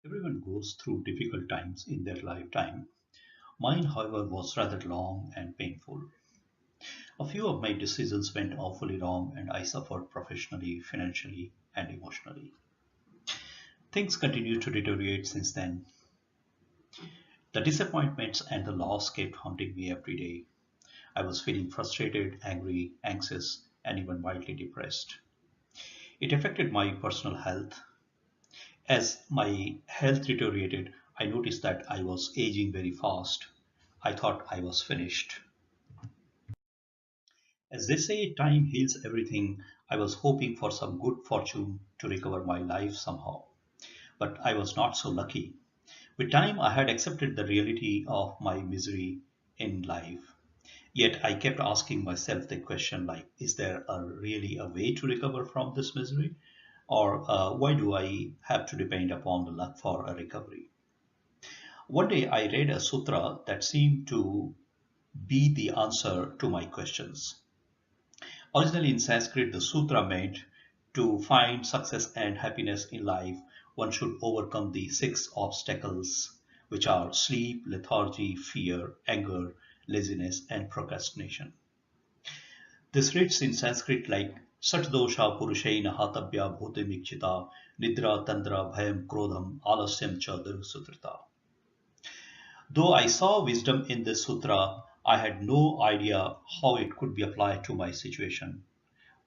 Everyone goes through difficult times in their lifetime. Mine, however, was rather long and painful. A few of my decisions went awfully wrong, and I suffered professionally, financially, and emotionally. Things continued to deteriorate since then. The disappointments and the loss kept haunting me every day. I was feeling frustrated, angry, anxious, and even mildly depressed. It affected my personal health. As my health deteriorated, I noticed that I was aging very fast. I thought I was finished. As they say, time heals everything. I was hoping for some good fortune to recover my life somehow. But I was not so lucky. With time, I had accepted the reality of my misery in life. Yet I kept asking myself the question like, is there really a way to recover from this misery? Or why do I have to depend upon the luck for a recovery? One day I read a sutra that seemed to be the answer to my questions. Originally in Sanskrit, the sutra meant to find success and happiness in life, one should overcome the six obstacles, which are sleep, lethargy, fear, anger, laziness, and procrastination. This reads in Sanskrit like Satdosha Purushaina Hatabhya Bhutimikchita Nidra Tandra Bhayam Krodham Alasyam Cha Sutrita. Though I saw wisdom in this sutra, I had no idea how it could be applied to my situation.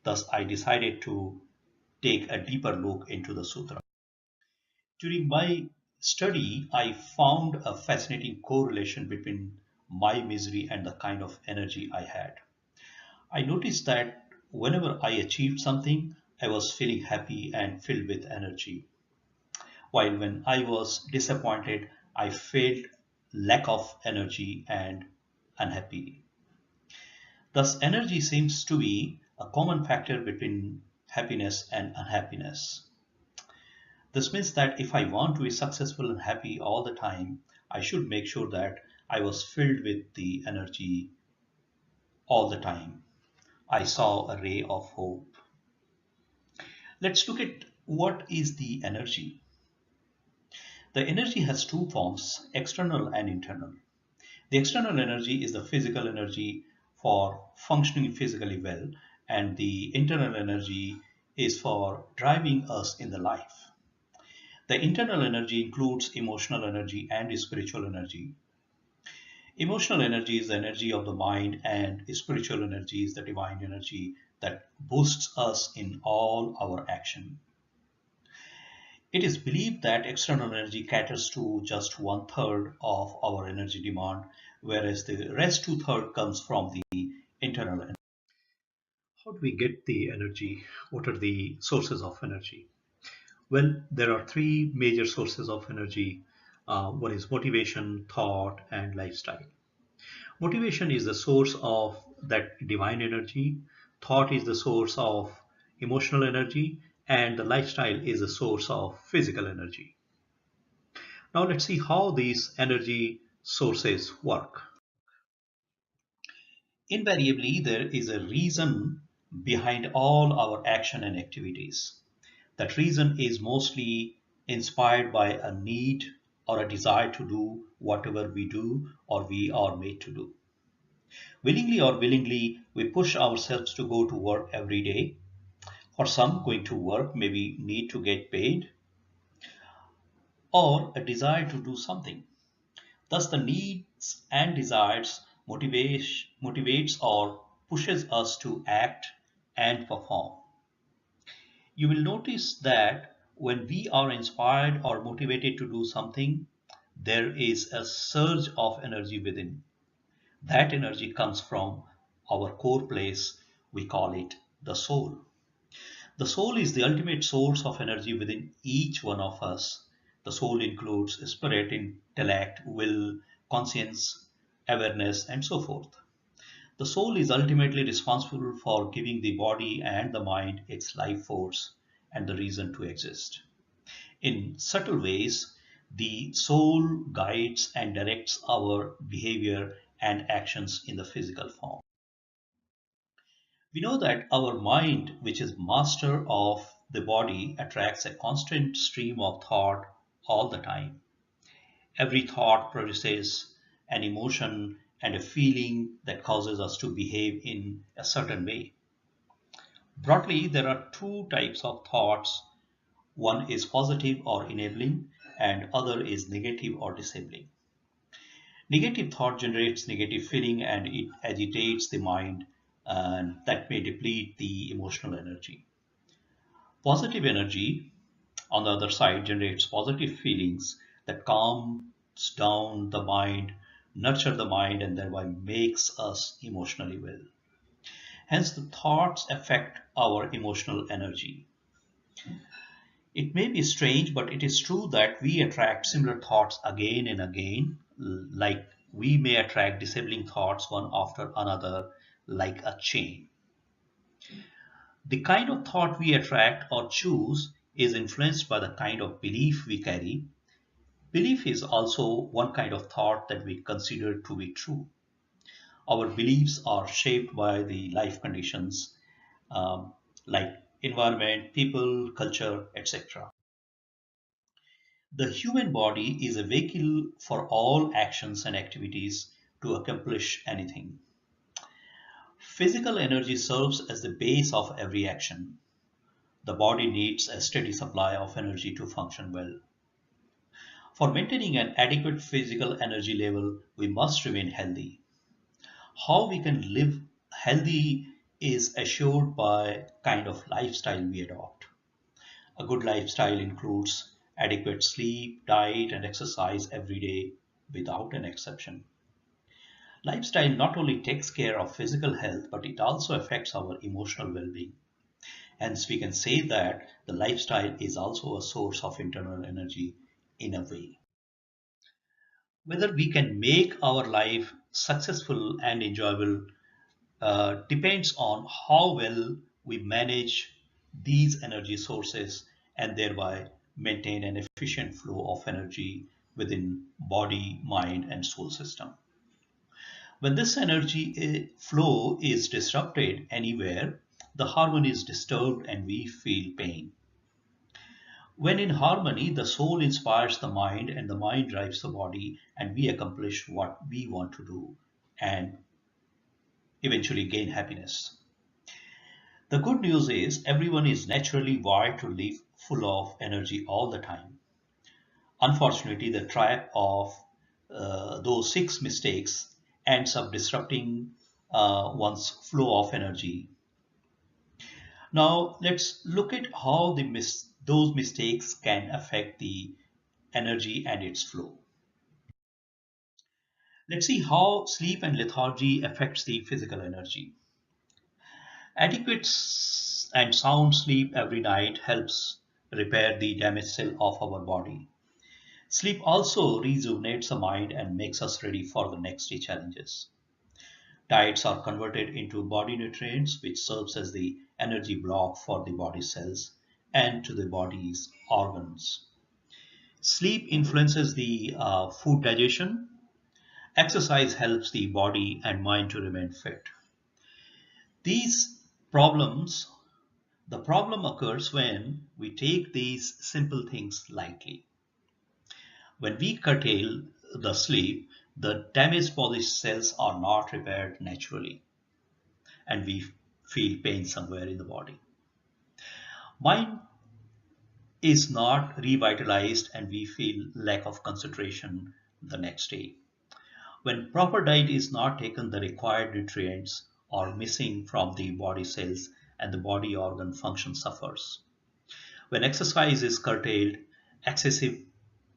Thus, I decided to take a deeper look into the sutra. During my study, I found a fascinating correlation between my misery and the kind of energy I had. I noticed that whenever I achieved something, I was feeling happy and filled with energy. While when I was disappointed, I felt lack of energy and unhappy. Thus, energy seems to be a common factor between happiness and unhappiness. This means that if I want to be successful and happy all the time, I should make sure that I was filled with the energy all the time. I saw a ray of hope. Let's look at what is the energy. The energy has two forms, external and internal. The external energy is the physical energy for functioning physically well, and the internal energy is for driving us in the life. The internal energy includes emotional energy and spiritual energy. Emotional energy is the energy of the mind, and spiritual energy is the divine energy that boosts us in all our action. It is believed that external energy caters to just one third of our energy demand, whereas the rest two third comes from the internal energy. How do we get the energy? What are the sources of energy? Well, there are three major sources of energy. One is motivation, thought, and lifestyle. Motivation is the source of that divine energy. Thought is the source of emotional energy, and the lifestyle is the source of physical energy. Now let's see how these energy sources work. Invariably, there is a reason behind all our action and activities. That reason is mostly inspired by a need or a desire to do whatever we do or we are made to do. Willingly or willingly, we push ourselves to go to work every day. For some, going to work maybe need to get paid or a desire to do something. Thus, the needs and desires motivates or pushes us to act and perform. You will notice that when we are inspired or motivated to do something, there is a surge of energy within. That energy comes from our core place. We call it the soul. The soul is the ultimate source of energy within each one of us. The soul includes spirit, intellect, will, conscience, awareness, and so forth. The soul is ultimately responsible for giving the body and the mind its life force and the reason to exist. In subtle ways, the soul guides and directs our behavior and actions in the physical form. We know that our mind, which is master of the body, attracts a constant stream of thought all the time. Every thought produces an emotion and a feeling that causes us to behave in a certain way. Broadly, there are two types of thoughts. One is positive or enabling, and other is negative or disabling. Negative thought generates negative feeling and it agitates the mind, and that may deplete the emotional energy. Positive energy, on the other side, generates positive feelings that calms down the mind, nurture the mind, and thereby makes us emotionally well. Hence, the thoughts affect our emotional energy. It may be strange, but it is true that we attract similar thoughts again and again, like we may attract disabling thoughts one after another, like a chain. The kind of thought we attract or choose is influenced by the kind of belief we carry. Belief is also one kind of thought that we consider to be true. Our beliefs are shaped by the life conditions, um, like environment, people, culture, etc. The human body is a vehicle for all actions and activities to accomplish anything. Physical energy serves as the base of every action. The body needs a steady supply of energy to function well. For maintaining an adequate physical energy level, we must remain healthy. How we can live healthy is assured by kind of lifestyle we adopt. A good lifestyle includes adequate sleep, diet, and exercise every day without an exception. Lifestyle not only takes care of physical health, but it also affects our emotional well being. Hence, we can say that the lifestyle is also a source of internal energy in a way. Whether we can make our life successful and enjoyable depends on how well we manage these energy sources and thereby maintain an efficient flow of energy within body, mind, and soul system. When this energy flow is disrupted anywhere, the harmony is disturbed and we feel pain. When in harmony, the soul inspires the mind and the mind drives the body, and we accomplish what we want to do and eventually gain happiness. The good news is everyone is naturally wired to live full of energy all the time. Unfortunately, the trap of those six mistakes ends up disrupting one's flow of energy. Now, let's look at how those mistakes can affect the energy and its flow. Let's see how sleep and lethargy affects the physical energy. Adequate and sound sleep every night helps repair the damaged cell of our body. Sleep also rejuvenates the mind and makes us ready for the next day challenges. Diets are converted into body nutrients, which serves as the energy block for the body cells and to the body's organs. Sleep influences the food digestion. Exercise helps the body and mind to remain fit. These problems, the problem occurs when we take these simple things lightly. When we curtail the sleep, the damaged body cells are not repaired naturally and we feel pain somewhere in the body. Mind is not revitalized and we feel lack of concentration the next day. When proper diet is not taken, the required nutrients are missing from the body cells and the body organ function suffers. When exercise is curtailed, excessive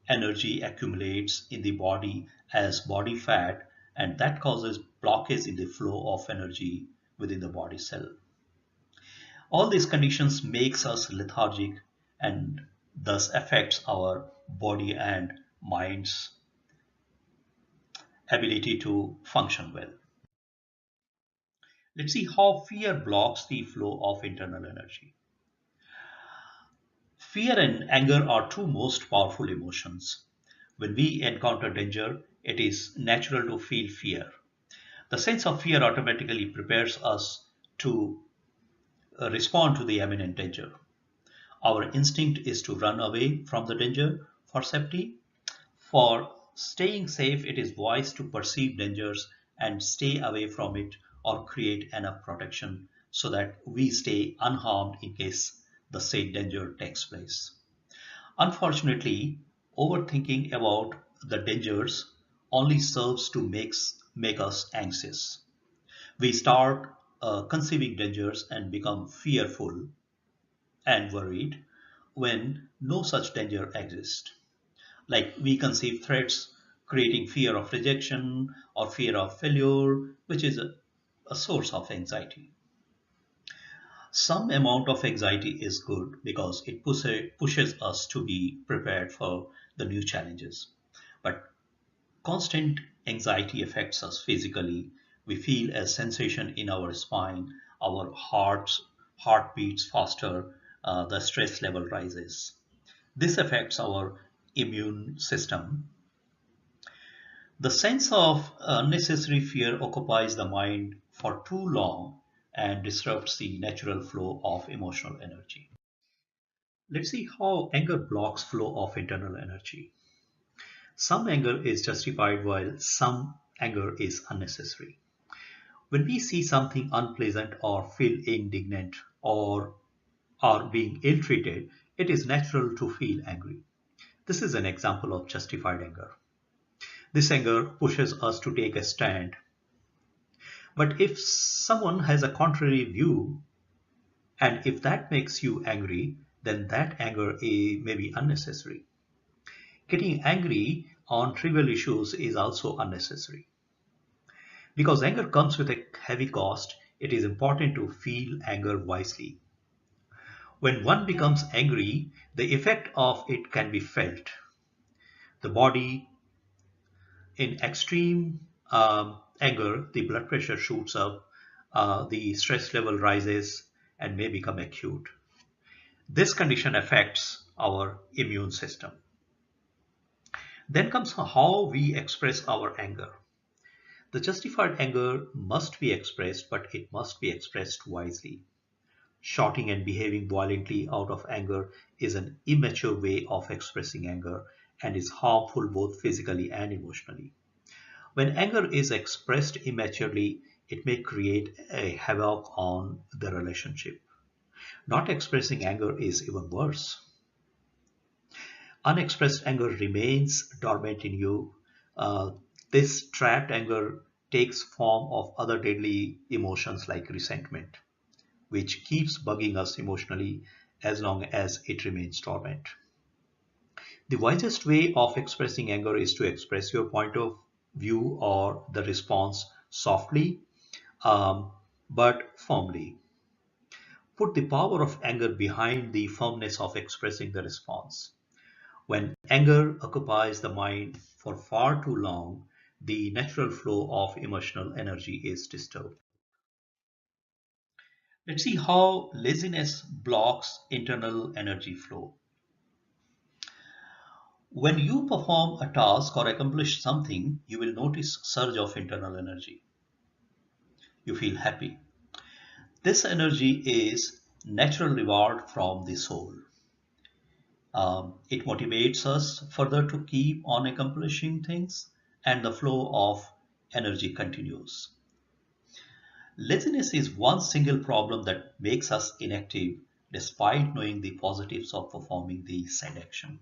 energy accumulates in the body as body fat, and that causes blockage in the flow of energy within the body cell. All these conditions makes us lethargic and thus affects our body and mind's ability to function well. Let's see how fear blocks the flow of internal energy. Fear and anger are two most powerful emotions. When we encounter danger, it is natural to feel fear. The sense of fear automatically prepares us to respond to the imminent danger. Our instinct is to run away from the danger, For safety, for staying safe, it is wise to perceive dangers and stay away from it or create enough protection so that we stay unharmed in case the said danger takes place. Unfortunately, overthinking about the dangers only serves to make us anxious. We start conceiving dangers and become fearful and worried when no such danger exists. Like we conceive threats, creating fear of rejection or fear of failure, which is a source of anxiety. Some amount of anxiety is good because it pushes us to be prepared for the new challenges. But constant anxiety affects us physically. We feel a sensation in our spine, our heart beats faster, the stress level rises. This affects our immune system. The sense of unnecessary fear occupies the mind for too long and disrupts the natural flow of emotional energy. Let's see how anger blocks flow of internal energy. Some anger is justified while some anger is unnecessary. When we see something unpleasant or feel indignant or are being ill-treated, it is natural to feel angry. This is an example of justified anger. This anger pushes us to take a stand. But if someone has a contrary view, and if that makes you angry, then that anger may be unnecessary. Getting angry on trivial issues is also unnecessary. Because anger comes with a heavy cost, it is important to feel anger wisely. When one becomes angry, the effect of it can be felt. The body, in extreme anger, the blood pressure shoots up, the stress level rises, and may become acute. This condition affects our immune system. Then comes how we express our anger. The justified anger must be expressed, but it must be expressed wisely. Shouting and behaving violently out of anger is an immature way of expressing anger and is harmful both physically and emotionally. When anger is expressed immaturely, it may create a havoc on the relationship. Not expressing anger is even worse. Unexpressed anger remains dormant in you. Uh, this trapped anger takes form of other deadly emotions like resentment, which keeps bugging us emotionally as long as it remains dormant. The wisest way of expressing anger is to express your point of view or the response softly, um, but firmly. Put the power of anger behind the firmness of expressing the response. When anger occupies the mind for far too long, the natural flow of emotional energy is disturbed. Let's see how laziness blocks internal energy flow. When you perform a task or accomplish something, you will notice surge of internal energy. You feel happy. This energy is natural reward from the soul. It motivates us further to keep on accomplishing things, and the flow of energy continues. Laziness is one single problem that makes us inactive despite knowing the positives of performing the said action.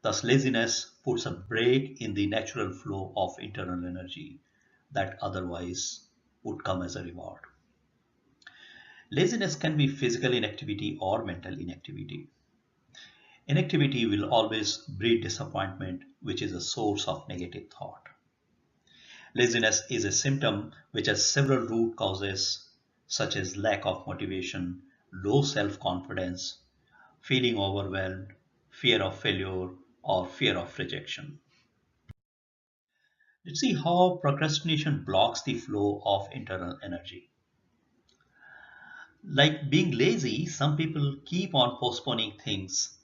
Thus, laziness puts a brake in the natural flow of internal energy that otherwise would come as a reward. Laziness can be physical inactivity or mental inactivity. Inactivity will always breed disappointment, which is a source of negative thought. Laziness is a symptom which has several root causes, such as lack of motivation, low self confidence, feeling overwhelmed, fear of failure, or fear of rejection. Let's see how procrastination blocks the flow of internal energy. Like being lazy, some people keep on postponing things.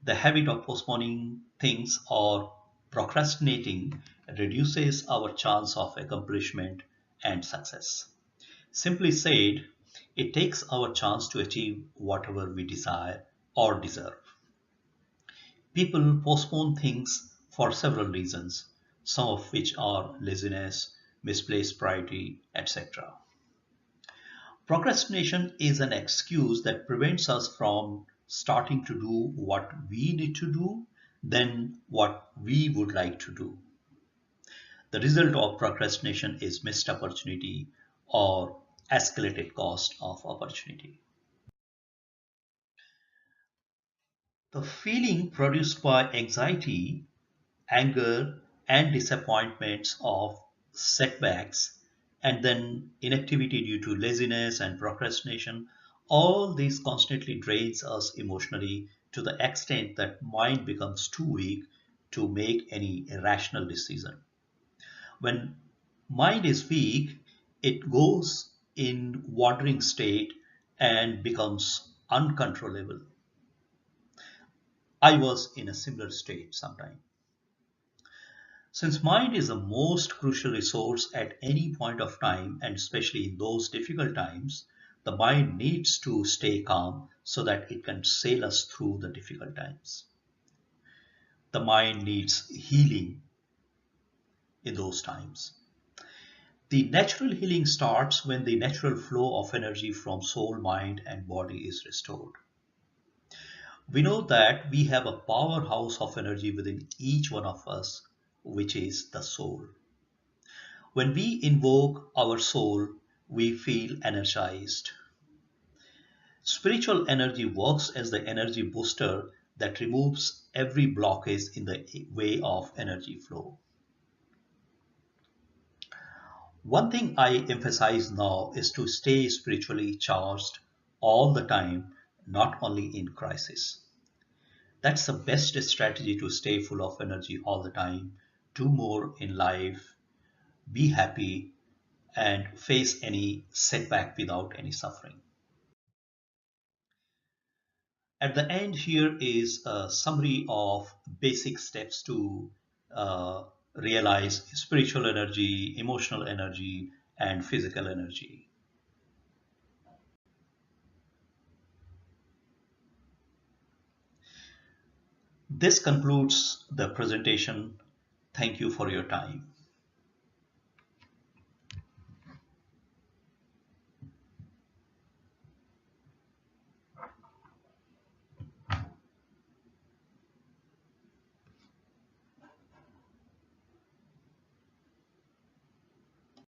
The habit of postponing things or procrastinating reduces our chance of accomplishment and success. Simply said, it takes our chance to achieve whatever we desire or deserve. People postpone things for several reasons, some of which are laziness, misplaced priority, etc. Procrastination is an excuse that prevents us from starting to do what we need to do than what we would like to do. The result of procrastination is missed opportunity or escalated cost of opportunity. The feeling produced by anxiety, anger, and disappointments of setbacks, and then inactivity due to laziness and procrastination, all this constantly drains us emotionally to the extent that mind becomes too weak to make any rational decision. When mind is weak, it goes in wandering state and becomes uncontrollable. I was in a similar state sometime. Since mind is the most crucial resource at any point of time, and especially in those difficult times, the mind needs to stay calm so that it can sail us through the difficult times. The mind needs healing in those times. The natural healing starts when the natural flow of energy from soul, mind, and body is restored. We know that we have a powerhouse of energy within each one of us, which is the soul. When we invoke our soul, we feel energized. Spiritual energy works as the energy booster that removes every blockage in the way of energy flow. One thing I emphasize now is to stay spiritually charged all the time, not only in crisis. That's the best strategy to stay full of energy all the time, do more in life, be happy, and face any setback without any suffering. At the end, here is a summary of basic steps to uh, realize spiritual energy, emotional energy, and physical energy. This concludes the presentation. Thank you for your time.